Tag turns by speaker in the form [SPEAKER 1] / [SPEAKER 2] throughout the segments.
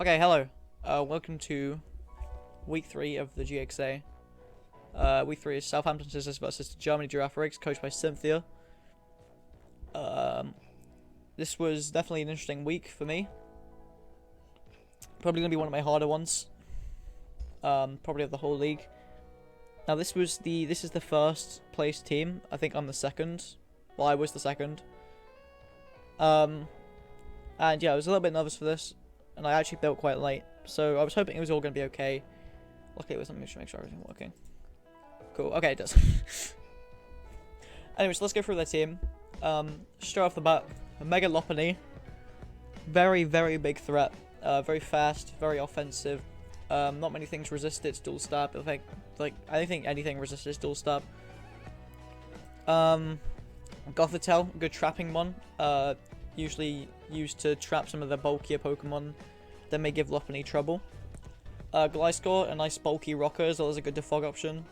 [SPEAKER 1] Okay, hello. Welcome to week 3 of the GXA. Week 3 is Southampton Scissors versus Germany Giraffe Rigs, coached by Cynthia. This was definitely an interesting week for me. Probably gonna be one of my harder ones. Probably of the whole league. Now this is the first place team. I think I'm the second. Well, I was the second. And yeah, I was a little bit nervous for this, and I actually built quite late, so I was hoping it was all going to be okay. Luckily, it was. Let me just make sure everything's working. Cool. Okay, it does. Anyways, let's go through their team. Straight off the bat, Mega Lopunny. Very, very big threat. Very fast, very offensive. Not many things resist its dual stab. I don't think anything resists its dual stab. Gothitelle, good trapping one. Usually used to trap some of the bulkier Pokemon that may give Lopunny trouble. Gliscor, a nice bulky rocker, as well as a good defog option.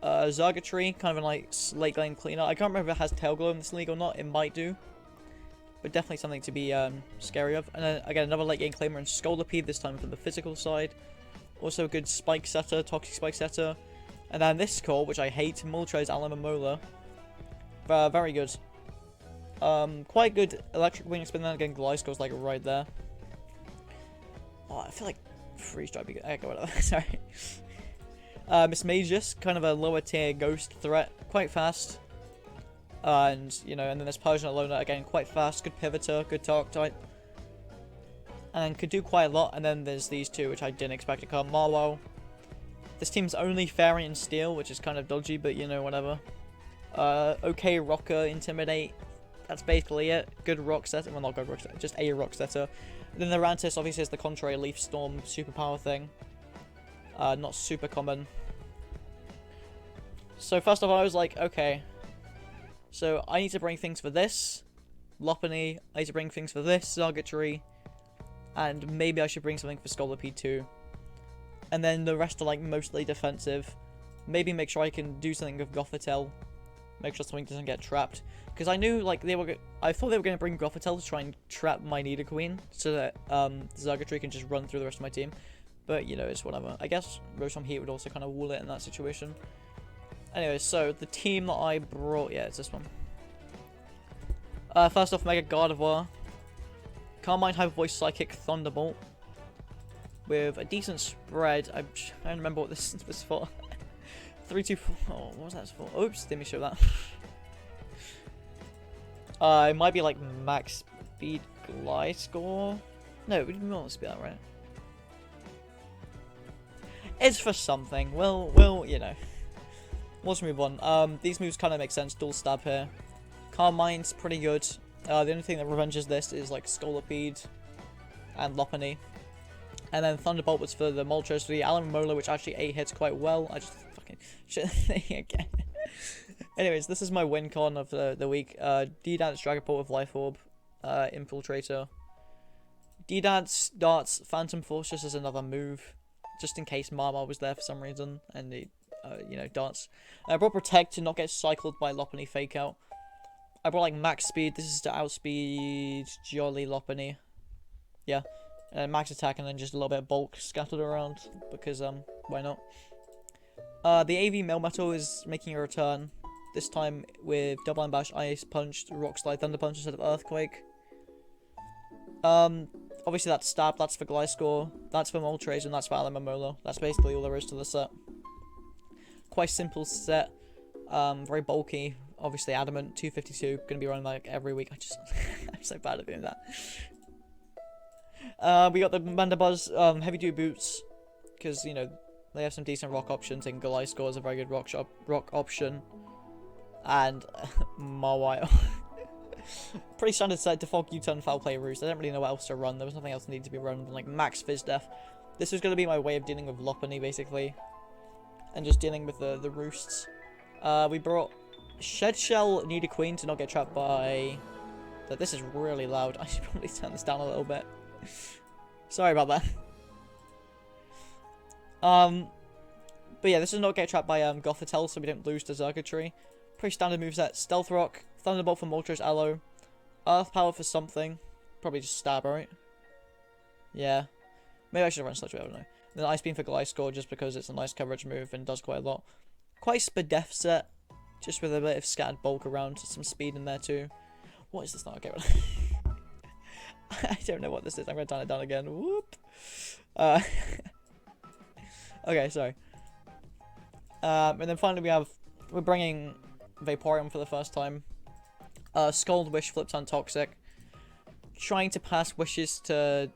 [SPEAKER 1] Zargatry, kind of a nice late game cleaner. I can't remember if it has Tail Glow in this league or not. It might do, but definitely something to be scary of. And then again, another late game claimer in Scolipede, this time from the physical side. Also a good spike setter, toxic spike setter. And then this core, which I hate, Moltres Mola. Very good. Quite good electric wing spin, then again Gliscor's like right there. Oh, I feel like freeze drive be good. Okay, whatever. Sorry. Miss Magus, kind of a lower tier ghost threat, quite fast. And you know, and then there's Persian Alola, again quite fast, good pivoter, good talk type. And could do quite a lot. And then there's these two, which I didn't expect to come. Marwell. This team's only Fairy and Steel, which is kind of dodgy, but you know, whatever. Okay, Rocker, Intimidate. That's basically it. Good rock setter. Well, not good rock setter, just a rock setter. Then the Rantis obviously is the contrary Leaf Storm superpower thing. Not super common. So first off, I was like, okay. So I need to bring things for this. Lopunny. I need to bring things for this. Zargatry. And maybe I should bring something for Scolipede too. And then the rest are like mostly defensive. Maybe make sure I can do something with Gothitelle. Make sure something doesn't get trapped. Because I knew, like, I thought they were going to bring Gothitelle to try and trap my Nidoqueen, so that, Zargatry can just run through the rest of my team. But, you know, it's whatever. I guess Rotom Heat would also kind of wall it in that situation. Anyway, so, the team that I brought, yeah, it's this one. First off, Mega Gardevoir. Carmine Hyper Voice Psychic Thunderbolt. With a decent spread. I don't remember what this was for. 3, 2, 4. Oh, what was that for? Oops, didn't me show that. It might be like max speed Gliscor. No, we didn't want to be that, right? It's for something. Well, you know. Let's move on. These moves kind of make sense. Dual stab here. Carmine's pretty good. The only thing that revenges this is like Scolipede and Lopunny. And then Thunderbolt was for the Moltres, for the Mola, which actually A hits quite well. I just fucking shit thing again. Anyways, this is my win con of the week. D-Dance Dragapult with Life Orb, Infiltrator. D-Dance darts Phantom Force just as another move, just in case Marmar was there for some reason, and the, you know, darts. I brought Protect to not get cycled by Lopunny Fake Out. I brought like Max Speed, this is to outspeed Jolly Lopunny. Yeah. And max attack, and then just a little bit of bulk scattered around, because, why not? The AV Melmetal is making a return, this time with Double Bash, Ice Punch, Rock Slide, Thunder Punch instead of Earthquake. Obviously that's Stab, that's for Gliscor, that's for Moltres, and that's for Mola. That's basically all there is to the set. Quite simple set, very bulky, obviously Adamant, 252, gonna be running like every week. I'm so bad at doing that. We got the Mandibuzz, Heavy Duty Boots, because, you know, they have some decent rock options, and Gliscor is a very good rock option. And Marwile. Pretty standard set, Defog, U-Turn, Foul Play, Roost. I don't really know what else to run. There was nothing else that needed to be run than like Max Fizz Def. This was going to be my way of dealing with Lopunny, basically. And just dealing with the Roosts. We brought Shed Shell Nidoqueen to not get trapped by... This is really loud. I should probably turn this down a little bit. Sorry about that. But yeah, this is not get trapped by Gothitelle, so we don't lose to Zargatry. Pretty standard moveset. Stealth Rock, Thunderbolt for Moltres Aloe, Earth Power for something. Probably just Stab, right? Yeah. Maybe I should run Sludge Wave, I don't know. Then Ice Beam for Gliscor just because it's a nice coverage move and does quite a lot. Quite Spadef set, just with a bit of scattered bulk around, some speed in there too. What is this now? Okay, I don't know what this is. I'm going to turn it down again. Whoop. Okay, sorry. And then finally we're bringing Vaporeon for the first time. Scald Wish, Flip Turn Toxic. Trying to pass wishes to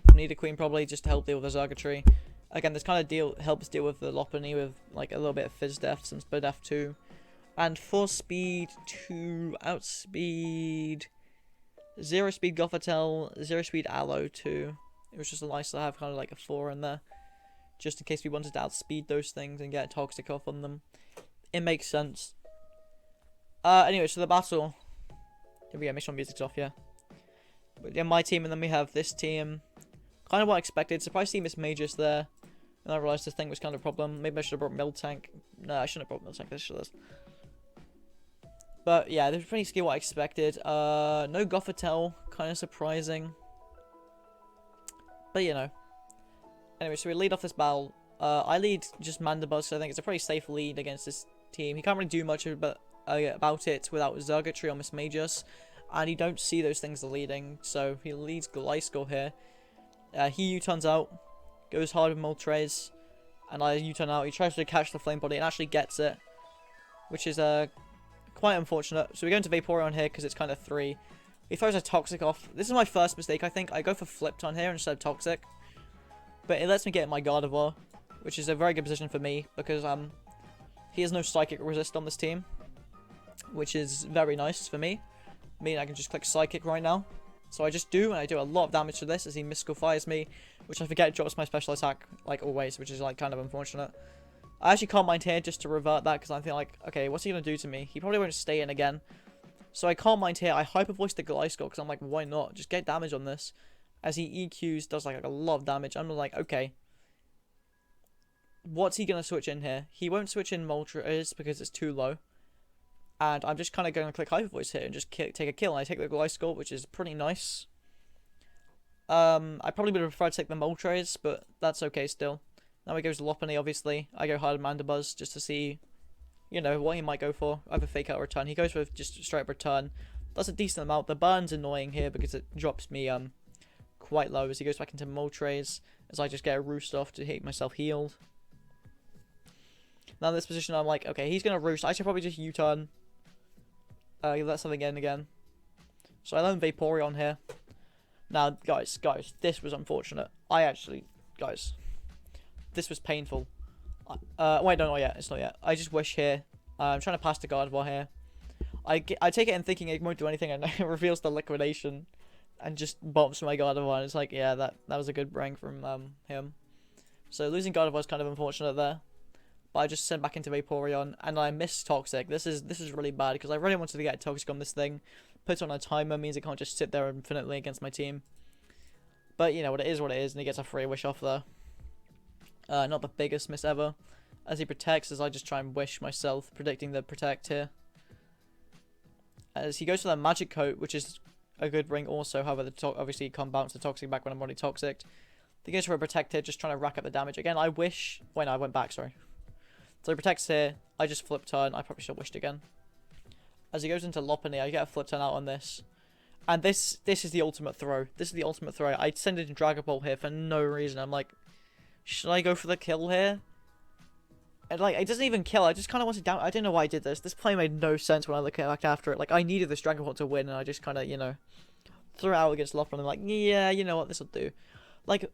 [SPEAKER 1] Nidoqueen probably just to help deal with the Zergatry. Again, this kind of helps deal with the Lopunny with like a little bit of Fizz Def and Spadef too. And Force Speed to outspeed 0 Speed Gothitelle, 0 Speed Aloe too. It was just nice to have kind of like a 4 in there. Just in case we wanted to outspeed those things and get Toxic off on them. It makes sense. Anyway, so the battle. Here we go, make sure music's off, yeah. But yeah, my team, and then we have this team. Kind of what I expected. Surprised to see Miss Magus there. And I realised this thing was kind of a problem. Maybe I should have brought Miltank. No, I shouldn't have brought Miltank. This should have. But yeah, this was pretty skill what I expected. No Gothitelle. Kind of surprising. But you know. Anyway, so we lead off this battle. I lead just Mandibuzz, so I think it's a pretty safe lead against this team. He can't really do much about it without Zergatry or Miss Magus. And you don't see those things leading, so he leads Gliscor here. He U-turns out, goes hard with Moltres, and I U-turn out. He tries to catch the Flame Body and actually gets it, which is quite unfortunate. So we go into Vaporeon here because it's kind of 3. He throws a Toxic off. This is my first mistake, I think. I go for Flip Turn here instead of Toxic, but it lets me get my Gardevoir, which is a very good position for me because he has no Psychic resist on this team, which is very nice for me. Meaning I can just click Psychic right now. So I just do, and I do a lot of damage to this as he Mystical Fires me, which I forget drops my special attack, like always, which is like kind of unfortunate. I actually Calm Mind here just to revert that, because I feel like, okay, what's he going to do to me? He probably won't stay in again. So I Calm Mind here, I Hyper Voice the Gliscor, because I'm like, why not? Just get damage on this. As he EQs, does like a lot of damage. I'm like, okay. What's he going to switch in here? He won't switch in Moltres because it's too low. And I'm just kind of going to click Hyper Voice here and just take a kill. And I take the Gliscor, which is pretty nice. I probably would have preferred to take the Moltres, but that's okay still. Now he goes to Lopunny, obviously. I go hard Mandibuzz just to see, you know, what he might go for. Either Fake Out or Return. He goes with just straight up Return. That's a decent amount. The Burn's annoying here because it drops me quite low as he goes back into Moltres. As I just get a Roost off to keep myself healed. Now in this position, I'm like, okay, he's going to Roost. I should probably just U-turn. Let something in again. So I learned Vaporeon here. Now, guys, this was unfortunate. Guys, this was painful. Wait, no, not yet. It's not yet. I just wish here. I'm trying to pass the Gardevoir here. I take it in thinking it won't do anything, and it reveals the Liquidation, and just bumps my Gardevoir. And it's like, yeah, that was a good bring from him. So losing Gardevoir is kind of unfortunate there. But I just sent back into Vaporeon, and I missed Toxic. This is really bad, because I really wanted to get Toxic on this thing. Put on a timer means it can't just sit there infinitely against my team. But, you know, it is what it is, and he gets a free wish off there. Not the biggest miss ever. As he protects, as I just try and wish myself, predicting the protect here. As he goes for that Magic Coat, which is a good ring also, however, obviously you can't bounce the Toxic back when I'm already Toxic. He goes for a Protect here, just trying to rack up the damage. Again, I wish... Wait, no, I went back, sorry. So he protects here. I just Flip Turn. I probably should have wished again. As he goes into Lopunny, I get a Flip Turn out on this. And this is the ultimate throw. This is the ultimate throw. I send it in Dragon Ball here for no reason. I'm like, should I go for the kill here? And like, it doesn't even kill. I just kind of wanted down. I don't know why I did this. This play made no sense when I look back after it. Like, I needed this Dragon Ball to win, and I just kind of, you know, threw it out against Lopunny. I'm like, yeah, you know what, this will do. Like,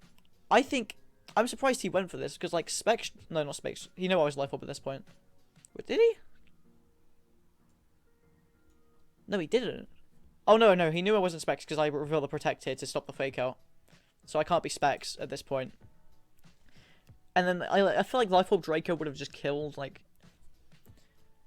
[SPEAKER 1] I think... I'm surprised he went for this, because, like, Specs... No, not Specs. He knew I was life up at this point. Wait, did he? No, he didn't. Oh, no, he knew I wasn't Specs, because I revealed the Protect here to stop the Fake Out. So I can't be Specs at this point. And then, I feel like Life Orb Draco would have just killed, like...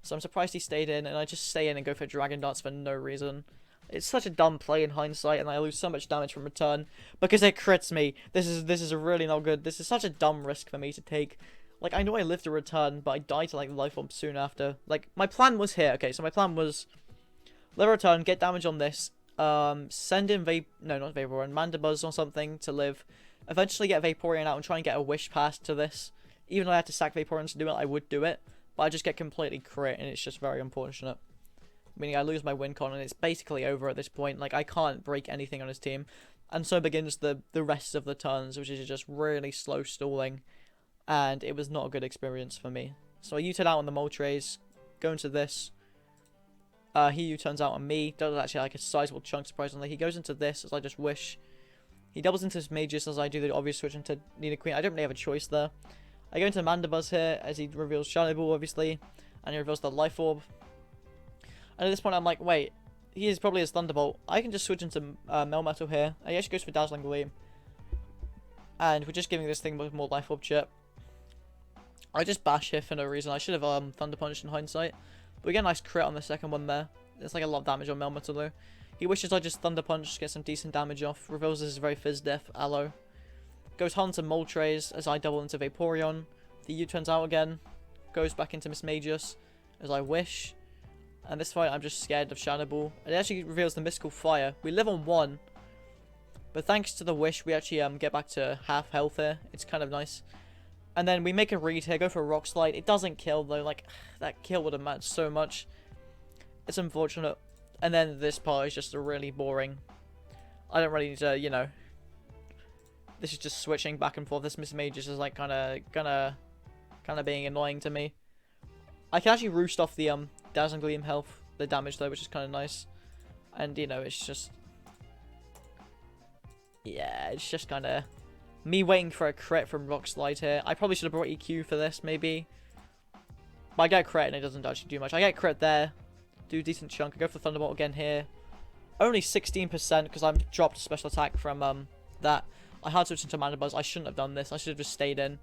[SPEAKER 1] So I'm surprised he stayed in, and I just stay in and go for Dragon Dance for no reason. It's such a dumb play in hindsight, and I lose so much damage from Return because it crits me. This is really not good. This is such a dumb risk for me to take. Like, I know I lived a Return, but I died to, like, Life Orb soon after. Like, my plan was here. Okay, so my plan was live a Return, get damage on this, Send in no, not Vaporeon, Mandibuzz or something to live. Eventually get Vaporeon out and try and get a wish pass to this. Even though I had to sack Vaporeon to do it, I would do it. But I just get completely crit, and it's just very unfortunate. Meaning I lose my win con, and it's basically over at this point. Like, I can't break anything on his team. And so begins the rest of the turns, which is just really slow stalling. And it was not a good experience for me. So I U-turn out on the Moltres, go into this. He U-turns out on me. Does actually like a sizable chunk, surprisingly. He goes into this, as I just wish. He doubles into his Magus, as I do the obvious switch into Nidoqueen. I don't really have a choice there. I go into Mandibuzz here, as he reveals Shadow Ball, obviously. And he reveals the Life Orb. And at this point, I'm like, wait, he is probably his Thunderbolt. I can just switch into Melmetal here. And he actually goes for Dazzling Gleam. And we're just giving this thing more Life Orb chip. I just bash here for no reason. I should have Thunder Punched in hindsight. But we get a nice crit on the second one there. It's like a lot of damage on Melmetal though. He wishes I just Thunder Punch, get some decent damage off. Reveals this is very Fizz Def, Aloe. Goes on to Moltres as I double into Vaporeon. The U turns out again. Goes back into Miss Magus as I wish. And this fight I'm just scared of Shadow Ball. It actually reveals the Mystical Fire. We live on 1. But thanks to the wish we actually get back to half health here. It's kind of nice. And then we make a read here, go for a Rock Slide. It doesn't kill though, like, that kill would have mattered so much. It's unfortunate. And then this part is just really boring. I don't really need to, you know. This is just switching back and forth. This Miss Magus is like kind of being annoying to me. I can actually roost off the Dazzling Gleam health, the damage though, which is kind of nice. And you know, it's just, yeah, it's just kind of me waiting for a crit from Rock Slide here. I probably should have brought EQ for this, maybe. But I get a crit and it doesn't actually do much. I get a crit there. Do a decent chunk. I go for Thunderbolt again here. Only 16% because I've dropped special attack from that. I hard switch into Mandibuzz. I shouldn't have done this. I should have just stayed in.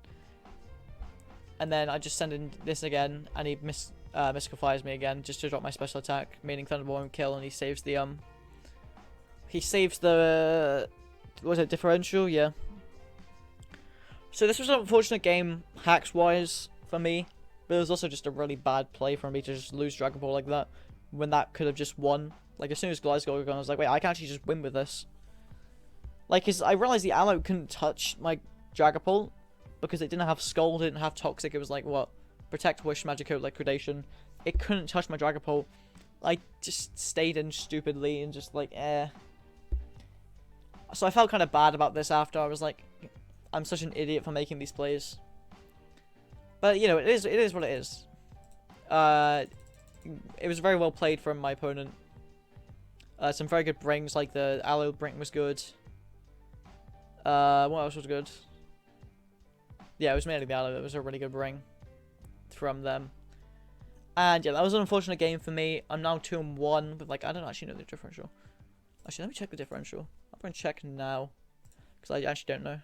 [SPEAKER 1] And then I just send in this again. And he Mystical Fires me again just to drop my special attack. Meaning Thunderbolt won't kill and he saves the was it differential? Yeah. So this was an unfortunate game, hacks-wise, for me. But it was also just a really bad play for me to just lose Dragon Ball like that. When that could have just won. Like, as soon as Gliscor got gone, I was like, wait, I can actually just win with this. Like, cause I realized the Aloe couldn't touch my Dragapult. Because it didn't have Skull, it didn't have Toxic. It was like, what? Protect, Wish, Magikarp, Liquidation. It couldn't touch my Dragapult. I just stayed in stupidly and just like, eh. So I felt kind of bad about this after. I was like, I'm such an idiot for making these plays. But, you know, it is what it is. It was very well played from my opponent. Some very good brings, like the Aloe Brink was good. What else was good? Yeah, it was mainly the Aloe. It was a really good bring from them. And yeah, that was an unfortunate game for me. I'm now 2-1, but like, I don't actually know the differential. Actually, let me check the differential. I'm going to check now. Because I actually don't know.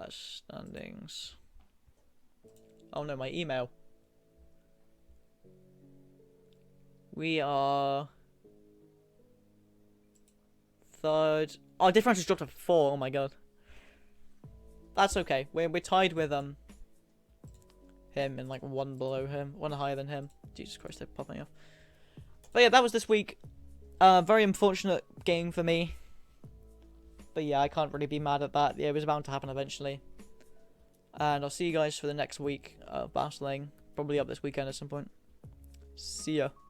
[SPEAKER 1] Standings. Oh no, my email. We are third. Oh, differential's dropped to 4. Oh my god. That's okay. We're tied with him and like 1 below him, 1 higher than him. Jesus Christ, they're popping off. But yeah, that was this week. Very unfortunate game for me. But yeah, I can't really be mad at that. Yeah, it was bound to happen eventually. And I'll see you guys for the next week of battling. Probably up this weekend at some point. See ya.